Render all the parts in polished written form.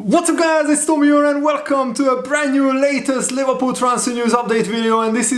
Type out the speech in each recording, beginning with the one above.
What's up guys, it's Tommy here and welcome to a brand new latest Liverpool transfer news update video, and this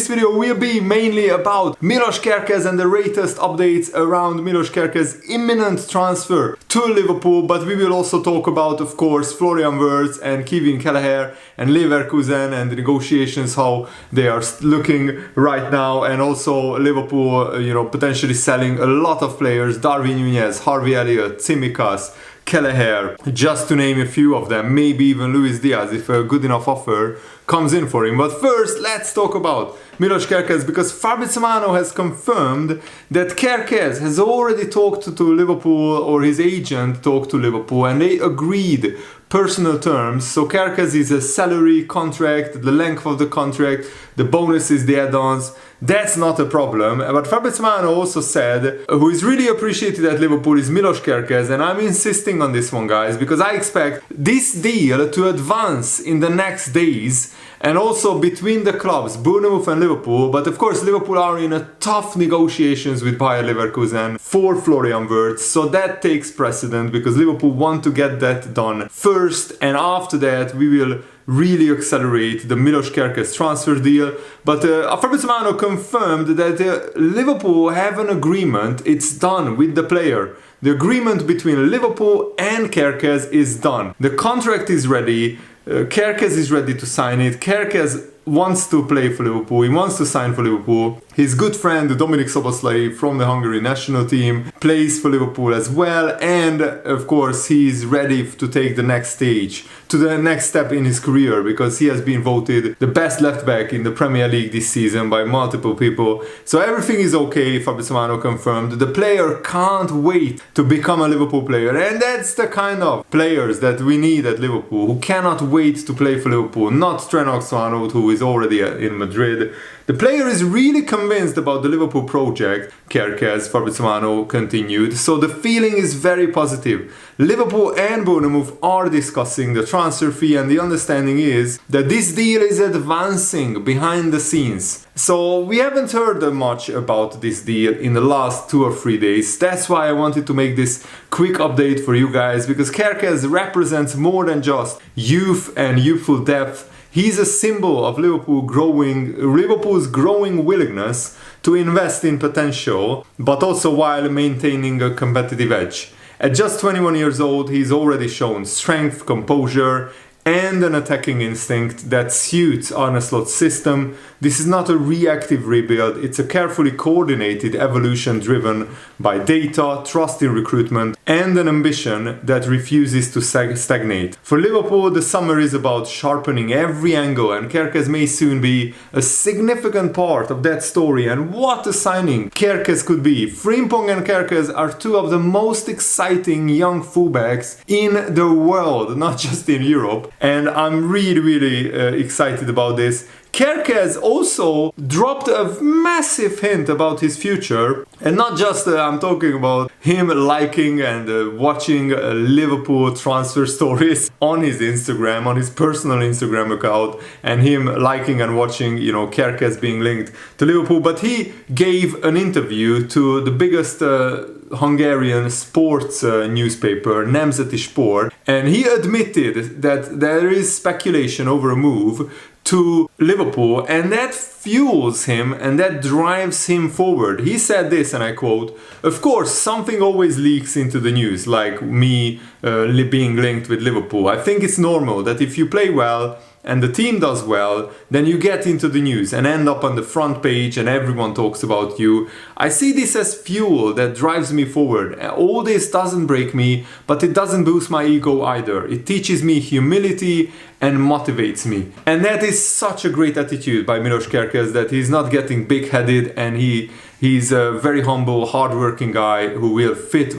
video will be mainly about Milos Kerkez and the latest updates around Milos Kerkez's imminent transfer to Liverpool, but we will also talk about, of course, Florian Wirtz and Keller and Leverkusen and the negotiations, how they are looking right now, and also Liverpool, potentially selling a lot of players: Darwin Núñez, Harvey Elliott, Tsimikas, Keller, just to name a few of them, maybe even Luis Diaz if a good enough offer comes in for him. But first, let's talk about Milos Kerkez, because Fabrizio has confirmed that Kerkez has already talked to Liverpool, or his agent talked to Liverpool, and they agreed personal terms. So Kerkez is a salary contract, the length of the contract, the bonuses, the add-ons. That's not a problem. But Fabrizio also said, who is really appreciated at Liverpool is Milos Kerkez, and I'm insisting on this one, guys, because I expect this deal to advance in the next days, and also between the clubs, Bournemouth and Liverpool. But of course, Liverpool are in a tough negotiations with Bayer Leverkusen for Florian Wirtz, so that takes precedent because Liverpool want to get that done first, and after that we will really accelerate the Milos Kerkez transfer deal. But Fabrizio confirmed that Liverpool have an agreement, it's done with the player. The agreement between Liverpool and Kerkez is done. The contract is ready, Kerkez is ready to sign it. Kerkez wants to play for Liverpool, he wants to sign for Liverpool. His good friend Dominik Szoboszlai from the Hungary national team plays for Liverpool as well, and of course he's ready to take the next stage, to the next step in his career, because he has been voted the best left back in the Premier League this season by multiple people. So everything is okay, Fabrizio confirmed. The player can't wait to become a Liverpool player, and that's the kind of players that we need at Liverpool, who cannot wait to play for Liverpool, not Trent Alexander-Arnold, who is already in Madrid. The player is really convinced about the Liverpool project, Kerkez, Fabrizio continued, so the feeling is very positive. Liverpool and Bournemouth are discussing the transfer fee, and the understanding is that this deal is advancing behind the scenes. So we haven't heard much about this deal in the last 2 or 3 days. That's why I wanted to make this quick update for you guys, because Kerkez represents more than just youth and youthful depth. He's a symbol of Liverpool's growing willingness to invest in potential, but also while maintaining a competitive edge. At just 21 years old, he's already shown strength, composure, and an attacking instinct that suits Arne Slot's system. This is not a reactive rebuild, it's a carefully coordinated evolution driven by data, trust in recruitment, and an ambition that refuses to stagnate. For Liverpool, the summer is about sharpening every angle, and Kerkez may soon be a significant part of that story. And what a signing Kerkez could be! Frimpong and Kerkez are two of the most exciting young fullbacks in the world, not just in Europe, and I'm really excited about this. Kerkez also dropped a massive hint about his future, and not just I'm talking about him liking and watching Liverpool transfer stories on his Instagram, on his personal Instagram account, and him liking and watching, Kerkez being linked to Liverpool, but he gave an interview to the biggest Hungarian sports newspaper, Nemzeti Sport, and he admitted that there is speculation over a move to Liverpool, and that fuels him and that drives him forward. He said this, and I quote, "Of course, something always leaks into the news, like me being linked with Liverpool. I think it's normal that if you play well and the team does well, then you get into the news and end up on the front page and everyone talks about you. I see this as fuel that drives me forward. All this doesn't break me, but it doesn't boost my ego either. It teaches me humility and motivates me." And that is such a great attitude by Milos Kerkez, that he's not getting big-headed, and he's a very humble, hard-working guy who will fit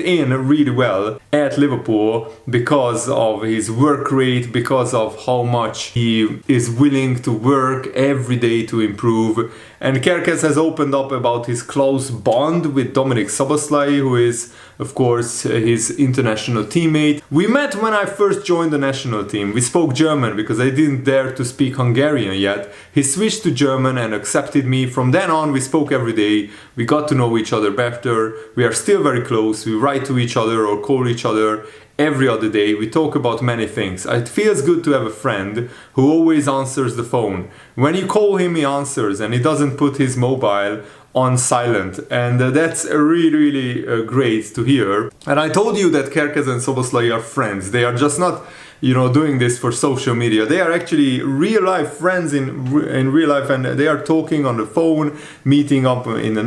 in really well at Liverpool because of his work rate, because of how much he is willing to work every day to improve. And Kerkez has opened up about his close bond with Dominik Szoboszlai, who is, of course, his international teammate. We met when I first joined the national team. We spoke German because I didn't dare to speak Hungarian yet. He switched to German and accepted me. From then on, we spoke every day. We got to know each other better. We are still very close. We write to each other or call each other every other day. We talk about many things. It feels good to have a friend who always answers the phone. When you call him, he answers, and he doesn't put his mobile on silent, and that's really great to hear. And I told you that Kerkez and Szoboszlai are friends. They are just not doing this for social media. They are actually real life friends in real life, and they are talking on the phone, meeting up in the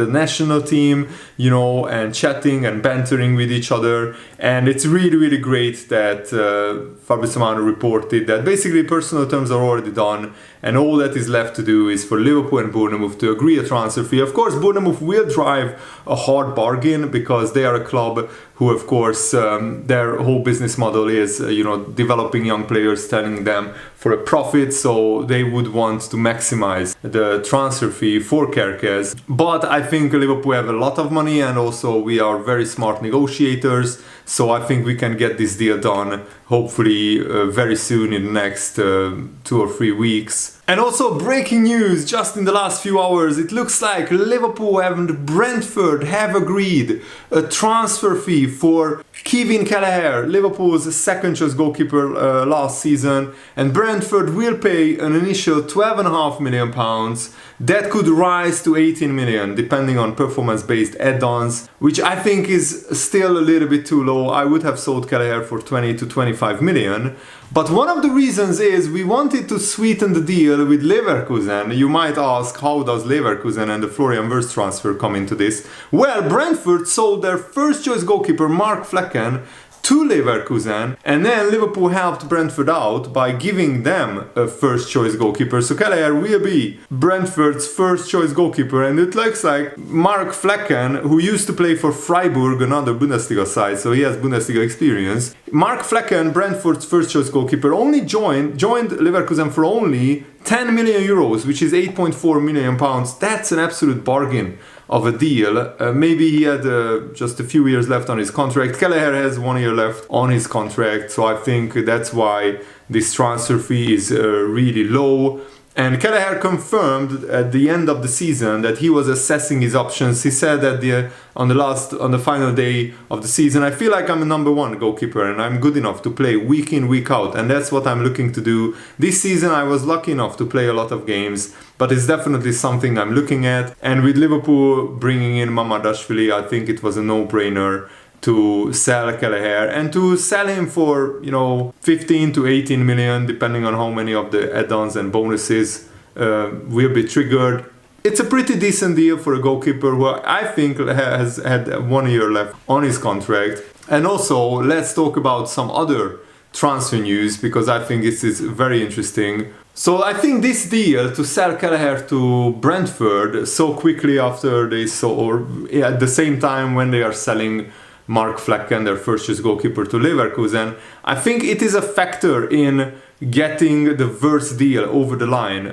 national team, and chatting and bantering with each other. And it's really great that Fabrizio Romano reported that basically personal terms are already done, and all that is left to do is for Liverpool and Bournemouth to agree a transfer fee. Of course, Bournemouth will drive a hard bargain because they are a club who, of course, their whole business model is, developing young players, selling them for a profit. So they would want to maximize the transfer fee for Kerkez. But I think Liverpool have a lot of money, and also we are very smart negotiators. So I think we can get this deal done, hopefully very soon in the next 2 or 3 weeks. And also breaking news just in the last few hours, it looks like Liverpool and Brentford have agreed a transfer fee for Kevin Keller, Liverpool's second choice goalkeeper last season, and Brentford will pay an initial £12.5 million. That could rise to 18 million depending on performance-based add-ons, which I think is still a little bit too low. I would have sold Keller for 20 to 25 million. But one of the reasons is we wanted to sweeten the deal with Leverkusen. You might ask, how does Leverkusen and the Florian Wirtz transfer come into this? Well, Brentford sold their first choice goalkeeper Mark Flecken to Leverkusen, and then Liverpool helped Brentford out by giving them a first choice goalkeeper. So Keller will be Brentford's first choice goalkeeper, and it looks like Mark Flecken, who used to play for Freiburg, another Bundesliga side, so he has Bundesliga experience. Mark Flecken, Brentford's first choice goalkeeper, only joined Leverkusen for only 10 million euros, which is 8.4 million pounds. That's an absolute bargain of a deal. Maybe he had just a few years left on his contract. Keller has 1 year left on his contract, so I think that's why this transfer fee is really low. And Keller confirmed at the end of the season that he was assessing his options. He said that on the final day of the season, I feel like I'm a number one goalkeeper and I'm good enough to play week in, week out, and that's what I'm looking to do. This season I was lucky enough to play a lot of games, but it's definitely something I'm looking at. And with Liverpool bringing in Mamardashvili, I think it was a no-brainer to sell Keller and to sell him for 15 to 18 million, depending on how many of the add-ons and bonuses will be triggered. It's a pretty decent deal for a goalkeeper who I think has had 1 year left on his contract. And also, let's talk about some other transfer news, because I think this is very interesting. So I think this deal to sell Keller to Brentford so quickly after or at the same time when they are selling Mark Flecken, their first choice goalkeeper, to Leverkusen, I think it is a factor in getting the Wirtz deal over the line,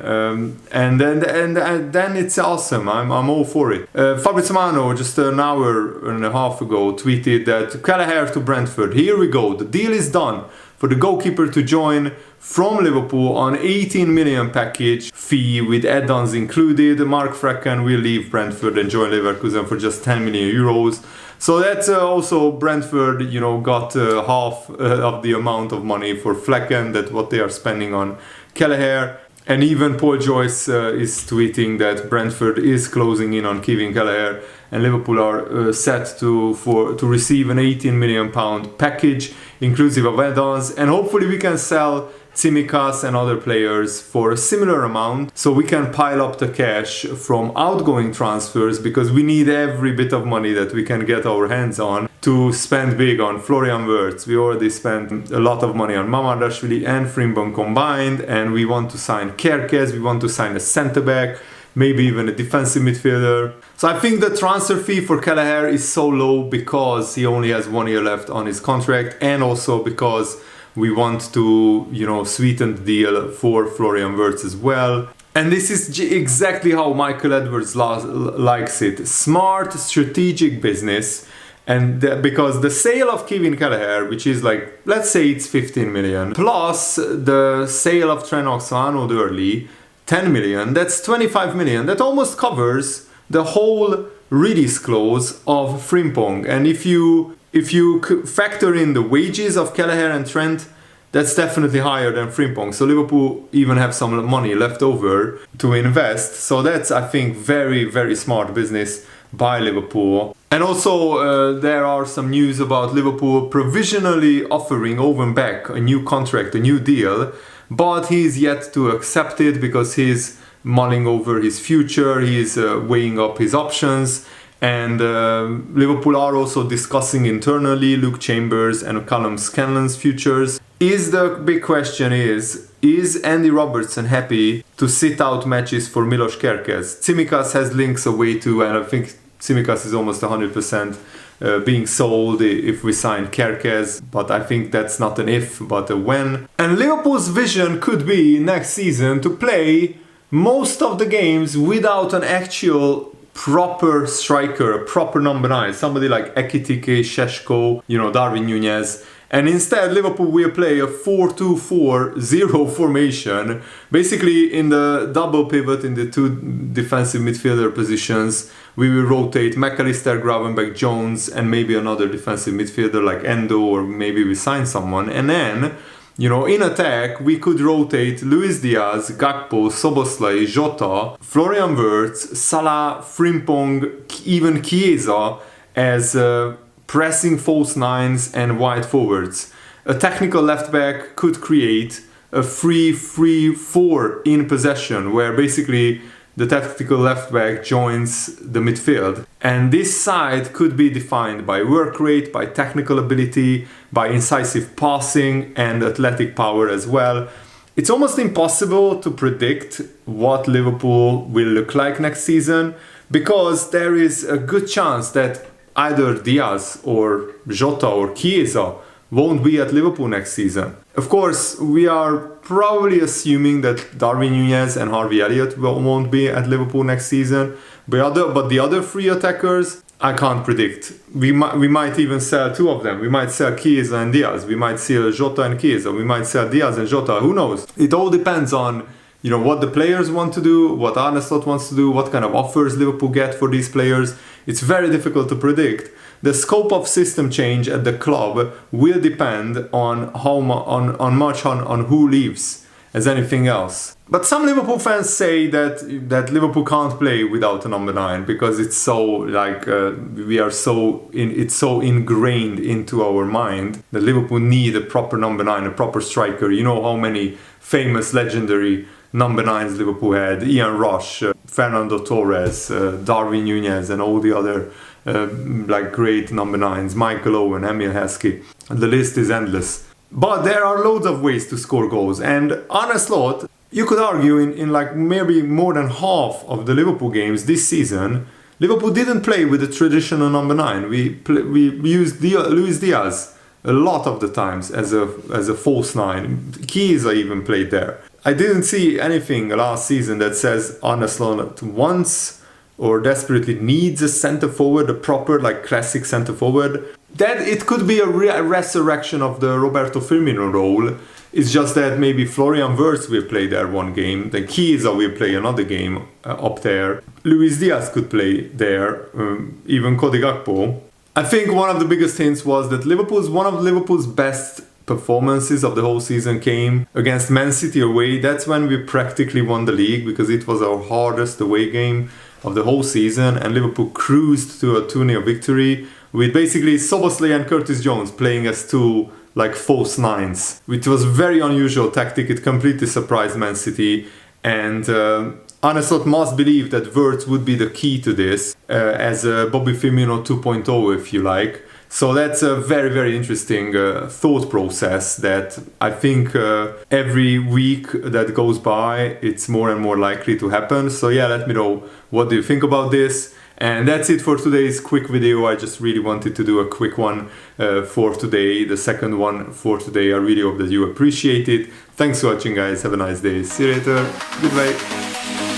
and then it's awesome. I'm all for it. Fabrizio Romano just an hour and a half ago tweeted that Keller to Brentford. Here we go. The deal is done for the goalkeeper to join from Liverpool on 18 million package fee with add-ons included. Mark Flecken will leave Brentford and join Leverkusen for just 10 million euros. So that's also Brentford, got half of the amount of money for Flecken that what they are spending on Keller. And even Paul Joyce is tweeting that Brentford is closing in on Kevin Keller, and Liverpool are set to receive an 18 million pound package inclusive of add-ons, and hopefully we can sell Tsimikas and other players for a similar amount, so we can pile up the cash from outgoing transfers, because we need every bit of money that we can get our hands on to spend big on Florian Wirtz. We already spent a lot of money on Mamardashvili and Frimpong combined, and we want to sign Kerkez, we want to sign a centre-back, maybe even a defensive midfielder. So I think the transfer fee for Keller is so low because he only has 1 year left on his contract, and also because we want to, sweeten the deal for Florian Wirtz as well. And this is exactly how Michael Edwards likes it. Smart, strategic business. And because the sale of Kevin Keller, which is let's say it's 15 million, plus the sale of Trent Alexander-Arnold 10 million, that's 25 million. That almost covers the whole release clause of Frimpong. And if you if you factor in the wages of Keller and Trent, that's definitely higher than Frimpong. So Liverpool even have some money left over to invest. So that's, I think, very, very smart business by Liverpool. And also there are some news about Liverpool provisionally offering Owen Beck a new contract, a new deal, but he's yet to accept it because he's mulling over his future, he's weighing up his options. And Liverpool are also discussing internally Luke Chambers and Callum Scanlon's futures. The big question is Andy Robertson happy to sit out matches for Milos Kerkez? Tsimikas has links away to, and I think Tsimikas is almost 100% being sold if we sign Kerkez, but I think that's not an if, but a when. And Liverpool's vision could be next season to play most of the games without an actual proper striker, a proper number 9, somebody like Ekitike, Šeško, Darwin Núñez. And instead, Liverpool will play a 4-2-4-0 formation, basically in the double pivot in the two defensive midfielder positions. We will rotate McAllister, Gravenberch, Jones, and maybe another defensive midfielder like Endo, or maybe we sign someone. And then, in attack, we could rotate Luis Diaz, Gakpo, Szoboszlai, Jota, Florian Wirtz, Salah, Frimpong, even Chiesa as pressing false nines and wide forwards. A technical left back could create a 3-3-4 in possession, where basically the tactical left back joins the midfield. And this side could be defined by work rate, by technical ability, by incisive passing and athletic power as well. It's almost impossible to predict what Liverpool will look like next season, because there is a good chance that either Diaz or Jota or Chiesa won't be at Liverpool next season. Of course, we are probably assuming that Darwin Núñez and Harvey Elliott won't be at Liverpool next season, but the other three attackers, I can't predict. We might even sell two of them. We might sell Chiesa and Diaz. We might sell Jota and Chiesa. We might sell Diaz and Jota. Who knows? It all depends on what the players want to do, what Arne Slot wants to do, what kind of offers Liverpool get for these players. It's very difficult to predict. The scope of system change at the club will depend on on who leaves as anything else. But some Liverpool fans say that Liverpool can't play without a number 9 because it's so it's so ingrained into our mind that Liverpool need a proper number 9, a proper striker. You know how many famous, legendary number 9s Liverpool had: Ian Rush, Fernando Torres, Darwin Núñez, and all the other great number 9s, Michael Owen, Emil Heskey. The list is endless. But there are loads of ways to score goals, and Arne Slot, you could argue in maybe more than half of the Liverpool games this season, Liverpool didn't play with the traditional number 9. We used Luis Diaz a lot of the times as a false 9. Chiesa even played there. I didn't see anything last season that says Arne Slot wants or desperately needs a centre forward, a proper classic centre forward. That it could be a resurrection of the Roberto Firmino role. It's just that maybe Florian Wirtz will play there one game, then Chiesa will play another game up there. Luis Diaz could play there, even Cody Gakpo. I think one of the biggest hints was that one of Liverpool's best performances of the whole season came against Man City away. That's when we practically won the league, because it was our hardest away game of the whole season, and Liverpool cruised to a 2-0 victory with basically Szoboszlai and Curtis Jones playing as two false 9s, which was a very unusual tactic. It completely surprised Man City, and Arne Slot must believe that Wirtz would be the key to this as a Bobby Firmino 2.0, if you like. So that's a very, very interesting thought process that I think every week that goes by, it's more and more likely to happen. So yeah, let me know what do you think about this. And that's it for today's quick video. I just really wanted to do a quick one for today, the second one for today. I really hope that you appreciate it. Thanks for watching, guys. Have a nice day. See you later. Goodbye.